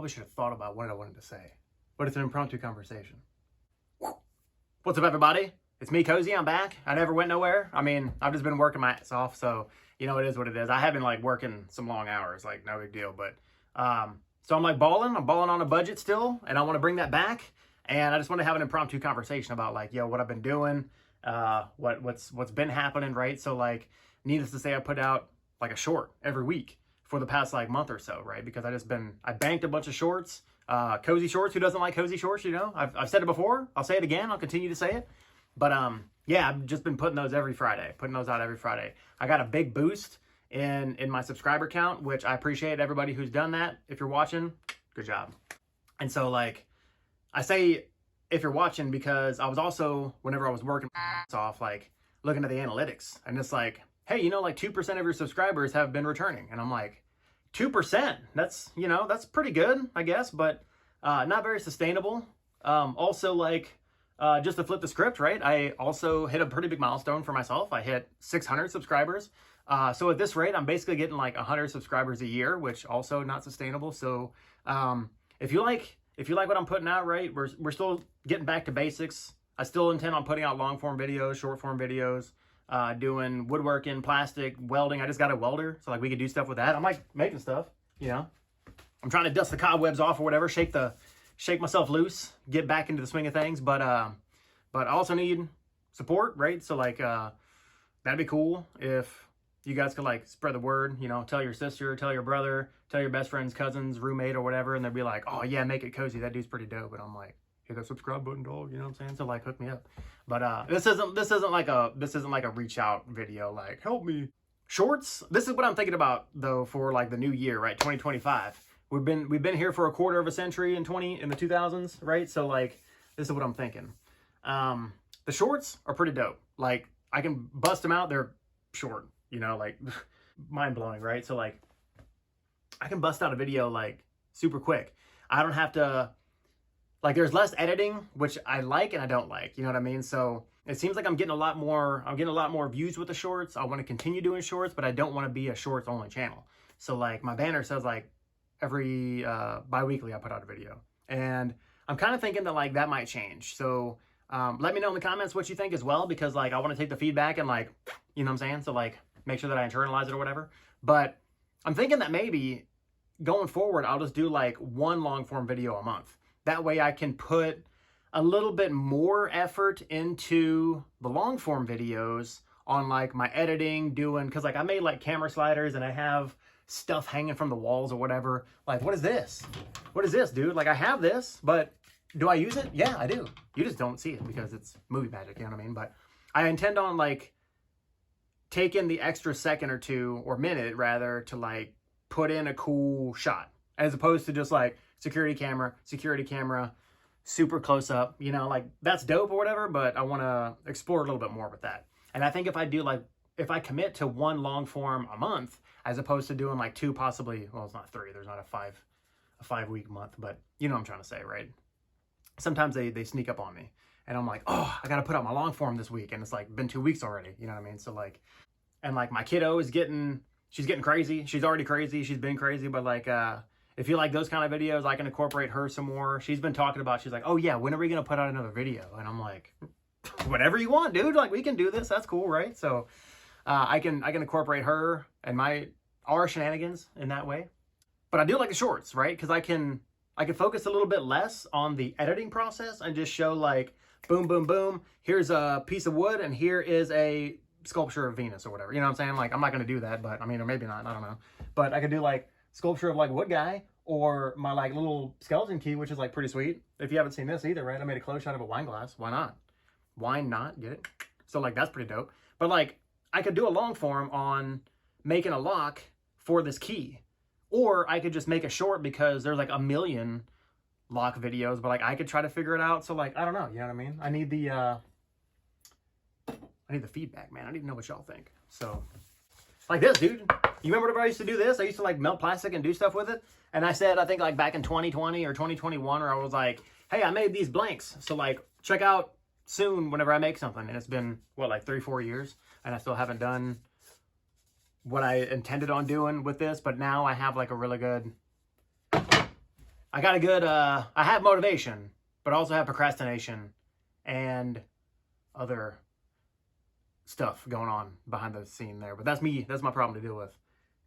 Probably should have thought about what I wanted to say, but it's an impromptu conversation. What's up, everybody? It's me, Kozi. I'm back. I never went nowhere. I mean, I've just been working my ass off, so you know, it is what it is. I have been like working some long hours, like no big deal, but so I'm like balling. I'm balling on a budget still, and I want to bring that back. And I just want to have an impromptu conversation about like, yo, what I've been doing, what's been happening, right? So like, needless to say, I put out like a short every week for the past like month or so, right? Because I banked a bunch of shorts, Kozi shorts. Who doesn't like Kozi shorts? You know, I've said it before. I'll say it again. I'll continue to say it. But yeah, I've just been putting those every Friday, putting those out every Friday. I got a big boost in my subscriber count, which I appreciate everybody who's done that. If you're watching, good job. And so like, I say if you're watching because I was also, whenever I was working off, like looking at the analytics, and it's like, hey, you know, like 2% of your subscribers have been returning. And I'm like, 2%, that's, you know, that's pretty good, I guess, but not very sustainable. Also, like, just to flip the script, right? I also hit a pretty big milestone for myself. I hit 600 subscribers. So at this rate, I'm basically getting like 100 subscribers a year, which also not sustainable. So if you like what I'm putting out, right, we're still getting back to basics. I still intend on putting out long form videos, short form videos, doing woodworking, plastic, welding. I just got a welder, so like we could do stuff with that. I'm like making stuff, you know. I'm trying to dust the cobwebs off or whatever, shake myself loose, get back into the swing of things. But I also need support, right? So like that'd be cool if you guys could like spread the word, you know, tell your sister, tell your brother, tell your best friend's cousins, roommate or whatever, and they'd be like, oh yeah, make it Kozi. That dude's pretty dope. And I'm like, hit that subscribe button, dog. You know what I'm saying? So like, hook me up. But this isn't like a reach out video. Like, help me. Shorts. This is what I'm thinking about though for like the new year, right? 2025. We've been here for a quarter of a century in the 2000s, right? So like, this is what I'm thinking. The shorts are pretty dope. Like, I can bust them out. They're short, you know, like mind blowing, right? So like, I can bust out a video like super quick. I don't have to. Like, there's less editing, which I like and I don't like, you know what I mean? So it seems like I'm getting a lot more views with the shorts. I want to continue doing shorts, but I don't want to be a shorts only channel. So like my banner says like every bi-weekly I put out a video, and I'm kind of thinking that like that might change. So let me know in the comments what you think as well, because like I want to take the feedback and like, you know what I'm saying? So like make sure that I internalize it or whatever. But I'm thinking that maybe going forward, I'll just do like one long form video a month. That way I can put a little bit more effort into the long form videos on like my editing, because like I made like camera sliders and I have stuff hanging from the walls or whatever. Like, what is this? What is this, dude? Like, I have this, but do I use it? Yeah, I do. You just don't see it because it's movie magic, you know what I mean? But I intend on like taking the extra second or two, or minute rather, to like put in a cool shot, as opposed to just like security camera, super close up, you know, like that's dope or whatever, but I want to explore a little bit more with that. And I think if I commit to one long form a month, as opposed to doing like two, possibly, well, it's not three, there's not a 5-week month, but you know what I'm trying to say, right? Sometimes they sneak up on me and I'm like, oh, I got to put out my long form this week. And it's like been 2 weeks already, you know what I mean? So like, and like my kiddo is she's getting crazy. She's already crazy. She's been crazy, but like, if you like those kind of videos, I can incorporate her some more. She's been talking about, she's like, oh yeah, when are we going to put out another video? And I'm like, whatever you want, dude. Like, we can do this. That's cool, right? So I can incorporate her and our shenanigans in that way. But I do like the shorts, right? Because I can focus a little bit less on the editing process and just show like, boom, boom, boom. Here's a piece of wood and here is a sculpture of Venus or whatever. You know what I'm saying? Like, I'm not going to do that, but I mean, or maybe not. I don't know. But I could do like sculpture of like wood guy, or my like little skeleton key, which is like pretty sweet. If you haven't seen this either, right? I made a close shot of a wine glass. Why not? Why not? Get it? So like, that's pretty dope. But like, I could do a long form on making a lock for this key, or I could just make a short because there's like a million lock videos, but like I could try to figure it out. So like, I don't know, you know what I mean? I need the feedback, man. I need to know what y'all think. So like this, dude. You remember whenever I used to do this? I used to like melt plastic and do stuff with it. And I said, I think like back in 2020 or 2021, where I was like, hey, I made these blanks. So like, check out soon whenever I make something. And it's been, what, like 3-4 years? And I still haven't done what I intended on doing with this. But now I have like a really good I got a good, I have motivation, but I also have procrastination and other stuff going on behind the scene there. But that's me. That's my problem to deal with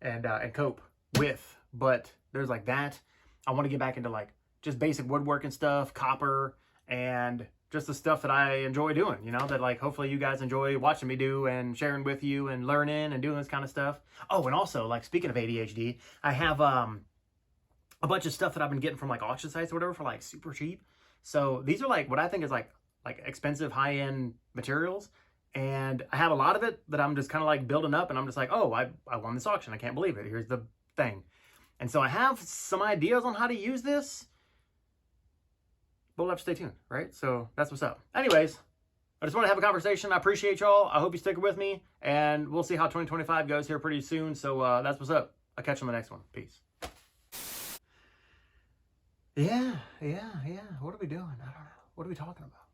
and cope with. But there's like that. I want to get back into like just basic woodworking stuff, copper, and just the stuff that I enjoy doing, you know, that like hopefully you guys enjoy watching me do and sharing with you and learning and doing this kind of stuff. Oh, and also like speaking of ADHD, I have a bunch of stuff that I've been getting from like auction sites or whatever for like super cheap. So these are like what I think is like expensive high-end materials. And I have a lot of it that I'm just kind of like building up, and I'm just like, oh, I won this auction. I can't believe it. Here's the thing. And so I have some ideas on how to use this, but we'll have to stay tuned, right? So that's what's up. Anyways, I just want to have a conversation. I appreciate y'all. I hope you stick with me, and we'll see how 2025 goes here pretty soon. So that's what's up. I'll catch you on the next one. Peace. Yeah. What are we doing? I don't know. What are we talking about?